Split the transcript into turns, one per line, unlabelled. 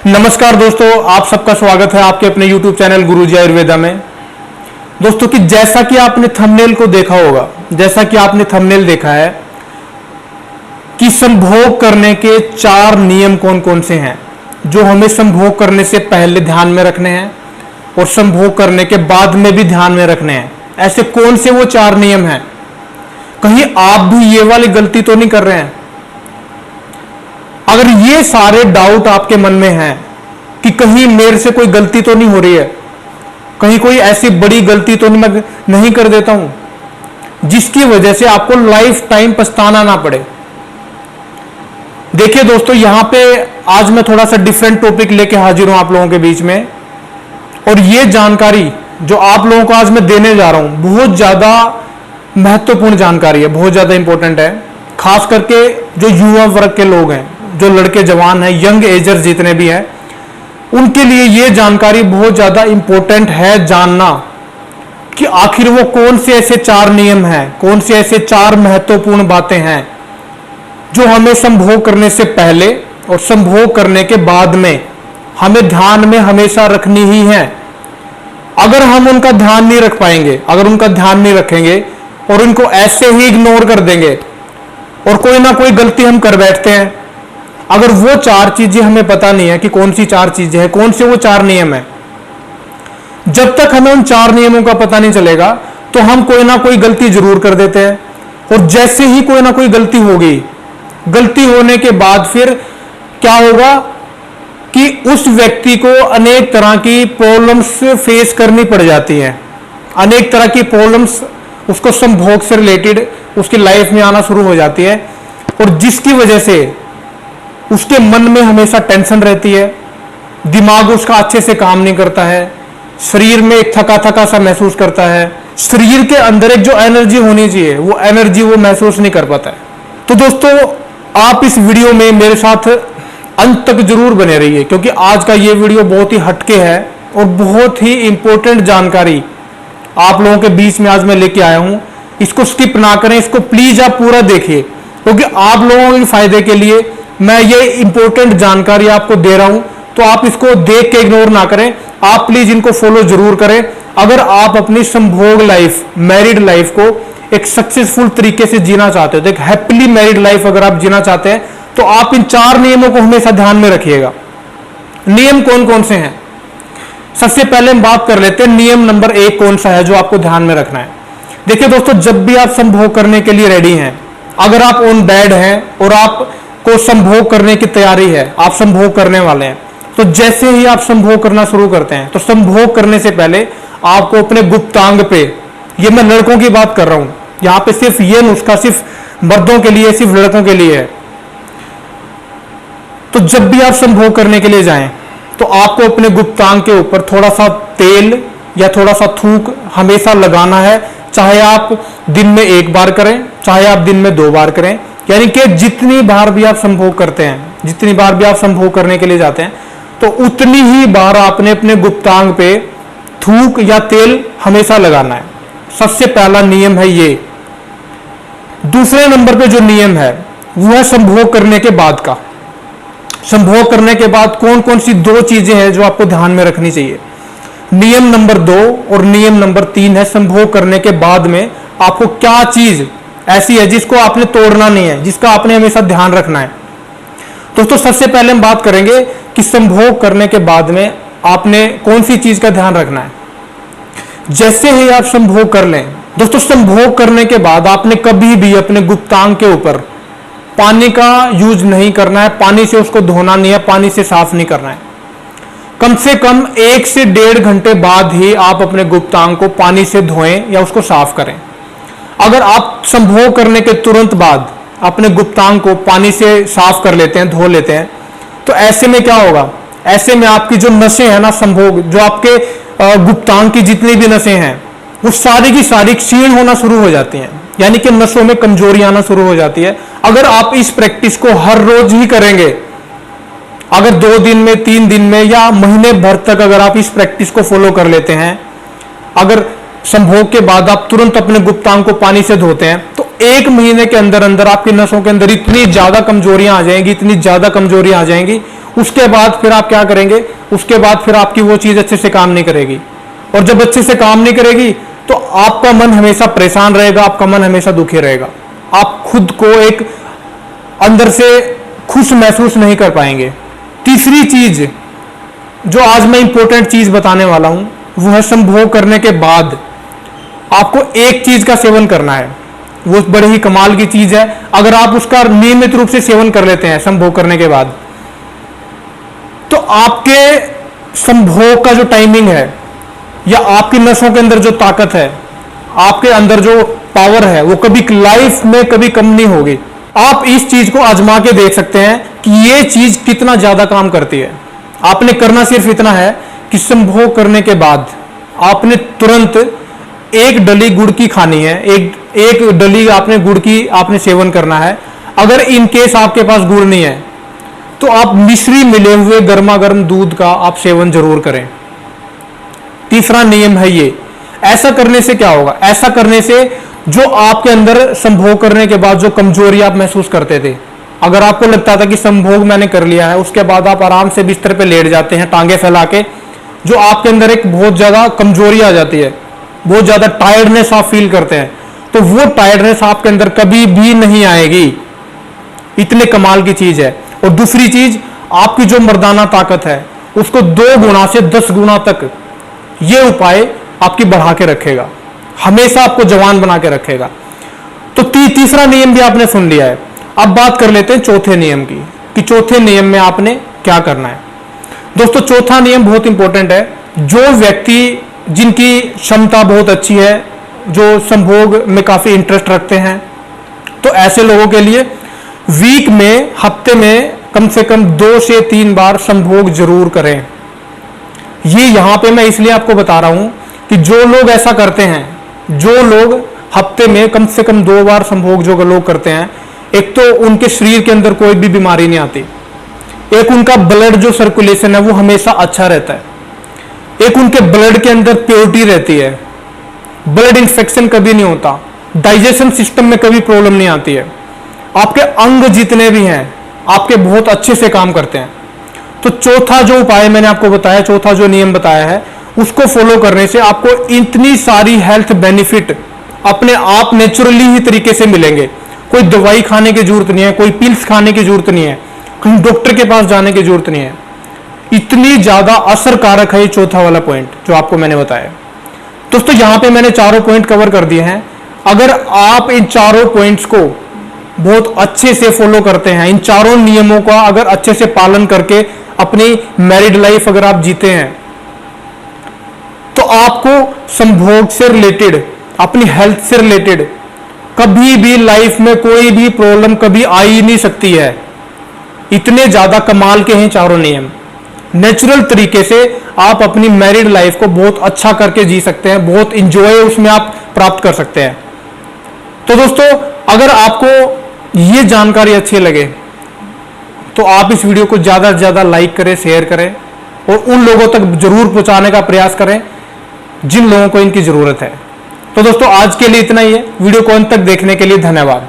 नमस्कार दोस्तों, आप सबका स्वागत है आपके अपने YouTube चैनल गुरुजी आयुर्वेदा में। दोस्तों कि जैसा कि आपने थंबनेल को देखा होगा, जैसा कि आपने थंबनेल देखा है कि संभोग करने के 4 नियम कौन कौन से हैं जो हमें संभोग करने से पहले ध्यान में रखने हैं और संभोग करने के बाद में भी ध्यान में रखने हैं। ऐसे कौन से वो 4 नियम हैं? कहीं आप भी ये वाली गलती तो नहीं कर रहे हैं? अगर ये सारे डाउट आपके मन में हैं कि कहीं मेरे से कोई गलती तो नहीं हो रही है, कहीं कोई ऐसी बड़ी गलती तो नहीं कर देता हूं जिसकी वजह से आपको लाइफ टाइम पछताना ना पड़े। देखिए दोस्तों, यहां पे आज मैं थोड़ा सा डिफरेंट टॉपिक लेके हाजिर हूं आप लोगों के बीच में, और ये जानकारी जो आप लोगों को आज मैं देने जा रहा हूं बहुत ज्यादा महत्वपूर्ण जानकारी है, बहुत ज्यादा इंपॉर्टेंट है। खास करके जो युवा वर्ग के लोग हैं, जो लड़के जवान हैं, यंग एजर्स जितने भी हैं, उनके लिए ये जानकारी बहुत ज्यादा इंपॉर्टेंट है जानना कि आखिर वो कौन से ऐसे 4 नियम हैं, कौन से ऐसे 4 महत्वपूर्ण बातें हैं जो हमें संभोग करने से पहले और संभोग करने के बाद में हमें ध्यान में हमेशा रखनी ही है। अगर हम उनका ध्यान नहीं रख पाएंगे, अगर उनका ध्यान नहीं रखेंगे और उनको ऐसे ही इग्नोर कर देंगे और कोई ना कोई गलती हम कर बैठते हैं, अगर वो 4 चीजें हमें पता नहीं है कि कौन सी 4 चीजें हैं, कौन से वो 4 नियम है, जब तक हमें उन 4 नियमों का पता नहीं चलेगा तो हम कोई ना कोई गलती जरूर कर देते हैं। और जैसे ही कोई ना कोई गलती होगी, गलती होने के बाद फिर क्या होगा कि उस व्यक्ति को अनेक तरह की प्रॉब्लम्स फेस करनी पड़ जाती हैं। अनेक तरह की प्रॉब्लम्स उसको संभोग से रिलेटेड उसकी लाइफ में आना शुरू हो जाती है, और जिसकी वजह से उसके मन में हमेशा टेंशन रहती है, दिमाग उसका अच्छे से काम नहीं करता है, शरीर में एक थका थका सा महसूस करता है, शरीर के अंदर एक जो एनर्जी होनी चाहिए वो एनर्जी वो महसूस नहीं कर पाता है। तो दोस्तों, आप इस वीडियो में मेरे साथ अंत तक जरूर बने रहिए, क्योंकि आज का ये वीडियो बहुत ही हटके है और बहुत ही इंपॉर्टेंट जानकारी आप लोगों के बीच में आज मैं लेके आया हूं। इसको स्किप ना करें, इसको प्लीज आप पूरा देखिए, क्योंकि आप लोगों के फायदे के लिए मैं ये इंपॉर्टेंट जानकारी आपको दे रहा हूं। तो आप इसको देख के इग्नोर ना करें, आप प्लीज इनको फॉलो जरूर करें। अगर आप अपनी संभोग लाइफ, मैरिड लाइफ को एक सक्सेसफुल तरीके से जीना चाहते हो, तो एक हैप्पीली मैरिड लाइफ अगर आप जीना चाहते हैं, तो आप इन 4 नियमों को हमेशा ध्यान में रखिएगा। नियम कौन कौन से हैं? सबसे पहले हम बात कर लेते हैं नियम नंबर 1 कौन सा है जो आपको ध्यान में रखना है। देखिए दोस्तों, जब भी आप संभोग करने के लिए रेडी हैं, अगर आप ऑन बेड हैं और आप को संभोग करने की तैयारी है, आप संभोग करने वाले हैं, तो जैसे ही आप संभोग करना शुरू करते हैं, तो संभोग करने से पहले आपको अपने गुप्तांग पे, ये मैं लड़कों की बात कर रहा हूं, यहां पे सिर्फ ये नुस्खा सिर्फ मर्दों के लिए, सिर्फ लड़कों के लिए है। तो जब भी आप संभोग करने के लिए जाएं, तो आपको अपने गुप्तांग के ऊपर थोड़ा सा तेल या थोड़ा सा थूक हमेशा लगाना है। चाहे आप दिन में 1 बार करें, चाहे आप दिन में 2 बार करें, यानी कि जितनी बार भी आप संभोग करते हैं, जितनी बार भी आप संभोग करने के लिए जाते हैं, तो उतनी ही बार आपने अपने गुप्तांग पे थूक या तेल हमेशा लगाना है। सबसे पहला नियम है ये। दूसरे नंबर पे जो नियम है वो है संभोग करने के बाद का। संभोग करने के बाद कौन कौन सी 2 चीजें हैं जो आपको ध्यान में रखनी चाहिए। नियम नंबर 2 और नियम नंबर 3 है संभोग करने के बाद में आपको क्या चीज ऐसी है जिसको आपने तोड़ना नहीं है, जिसका आपने हमेशा ध्यान रखना है। दोस्तों, सबसे पहले हम बात करेंगे कि संभोग करने के बाद में आपने कौन सी चीज का ध्यान रखना है। जैसे ही आप संभोग कर लें दोस्तों, संभोग करने के बाद आपने कभी भी अपने गुप्तांग के ऊपर पानी का यूज नहीं करना है, पानी से उसको धोना नहीं है, पानी से साफ नहीं करना है। कम से कम 1 से 1.5 घंटे बाद ही आप अपने गुप्तांग को पानी से धोएं या उसको साफ करें। अगर आप संभोग करने के तुरंत बाद अपने गुप्तांग को पानी से साफ कर लेते हैं, धो लेते हैं, तो ऐसे में क्या होगा, ऐसे में आपकी जो नसें हैं ना, संभोग जो आपके गुप्तांग की जितनी भी नसें हैं वो सारी की सारी क्षीण होना शुरू हो जाती हैं, यानी कि नसों में कमजोरी आना शुरू हो जाती है। अगर आप इस प्रैक्टिस को हर रोज ही करेंगे, अगर 2 दिन में, 3 दिन में या महीने भर तक अगर आप इस प्रैक्टिस को फॉलो कर लेते हैं, अगर संभोग के बाद आप तुरंत अपने गुप्तांग को पानी से धोते हैं, तो 1 महीने के अंदर अंदर आपकी नसों के अंदर इतनी ज्यादा कमजोरियां आ जाएंगी, इतनी ज्यादा कमजोरियां आ जाएंगी। उसके बाद फिर आप क्या करेंगे, उसके बाद फिर आपकी वो चीज अच्छे से काम नहीं करेगी। और जब अच्छे से काम नहीं करेगी तो आपका मन हमेशा परेशान रहेगा, आपका मन हमेशा दुखी रहेगा। आप खुद को एक अंदर से खुश महसूस नहीं कर पाएंगे। तीसरी चीज जो आज मैं इंपॉर्टेंट चीज बताने वाला हूं वो है संभोग करने के बाद आपको एक चीज का सेवन करना है। वो बड़ी ही कमाल की चीज है। अगर आप उसका नियमित रूप से सेवन कर लेते हैं संभोग करने के बाद, तो आपके संभोग का जो टाइमिंग है या आपकी नसों के अंदर जो ताकत है, आपके अंदर जो पावर है, वो कभी लाइफ में कभी कम नहीं होगी। आप इस चीज को आजमा के देख सकते हैं कि ये चीज कितना ज्यादा काम करती है। आपने करना सिर्फ इतना है कि संभोग करने के बाद आपने तुरंत 1 डली गुड़ की खानी है, एक डली आपने गुड़ की आपने सेवन करना है। अगर इन केस आपके पास गुड़ नहीं है तो आप मिश्री मिले हुए गर्मा गर्म दूध का आप सेवन जरूर करें। तीसरा नियम है ये। ऐसा करने से क्या होगा, ऐसा करने से जो आपके अंदर संभोग करने के बाद जो कमजोरी आप महसूस करते थे, अगर आपको लगता था कि संभोग मैंने कर लिया है, उसके बाद आप आराम से बिस्तर पे लेट जाते हैं टांगे फैला के, जो आपके अंदर एक बहुत ज्यादा कमजोरी आ जाती है, बहुत ज्यादा टायर्डनेस आप फील करते हैं, तो वो टायर्डनेस आपके अंदर कभी भी नहीं आएगी। इतने कमाल की चीज है। और दूसरी चीज, आपकी जो मर्दाना ताकत है उसको 2 गुना से 10 गुना तक ये उपाय आपकी बढ़ा के रखेगा, हमेशा आपको जवान बना के रखेगा। तो तीसरा नियम भी आपने सुन लिया है। अब बात कर लेते हैं चौथे नियम की, कि चौथे नियम में आपने क्या करना है। दोस्तों, चौथा नियम बहुत इंपॉर्टेंट है। जो व्यक्ति जिनकी क्षमता बहुत अच्छी है, जो संभोग में काफी इंटरेस्ट रखते हैं, तो ऐसे लोगों के लिए वीक में, हफ्ते में कम से कम 2 से 3 बार संभोग जरूर करें। ये यहां पे मैं इसलिए आपको बता रहा हूं कि जो लोग ऐसा करते हैं, जो लोग हफ्ते में कम से कम 2 बार संभोग जो लोग करते हैं, एक तो उनके शरीर के अंदर कोई भी बीमारी नहीं आती, एक उनका ब्लड जो सर्कुलेशन है वो हमेशा अच्छा रहता है, एक उनके ब्लड के अंदर प्योरिटी रहती है, ब्लड इंफेक्शन कभी नहीं होता, डाइजेशन सिस्टम में कभी प्रॉब्लम नहीं आती है, आपके अंग जितने भी हैं आपके बहुत अच्छे से काम करते हैं। तो चौथा जो उपाय मैंने आपको बताया, चौथा जो नियम बताया है, उसको फॉलो करने से आपको इतनी सारी हेल्थ बेनिफिट अपने आप नेचुरली ही तरीके से मिलेंगे। कोई दवाई खाने की जरूरत नहीं है, कोई पिल्स खाने की जरूरत नहीं है, कहीं डॉक्टर के पास जाने की जरूरत नहीं है। इतनी ज्यादा असरकारक है ये चौथा वाला पॉइंट जो आपको मैंने बताया। दोस्तों, यहां पे मैंने चारों पॉइंट कवर कर दिए हैं। अगर आप इन चारों पॉइंट्स को बहुत अच्छे से फॉलो करते हैं, इन चारों नियमों का अगर अच्छे से पालन करके अपनी मैरिड लाइफ अगर आप जीते हैं, तो आपको संभोग से रिलेटेड, अपनी हेल्थ से रिलेटेड कभी भी लाइफ में कोई भी प्रॉब्लम कभी आ ही नहीं सकती है। इतने ज्यादा कमाल के हैं चारों नियम। नेचुरल तरीके से आप अपनी मैरिड लाइफ को बहुत अच्छा करके जी सकते हैं, बहुत इंजॉय उसमें आप प्राप्त कर सकते हैं। तो दोस्तों, अगर आपको ये जानकारी अच्छी लगे तो आप इस वीडियो को ज्यादा से ज्यादा लाइक करें, शेयर करें और उन लोगों तक जरूर पहुंचाने का प्रयास करें जिन लोगों को इनकी जरूरत है। तो दोस्तों, आज के लिए इतना ही है। वीडियो को अंत तक देखने के लिए धन्यवाद।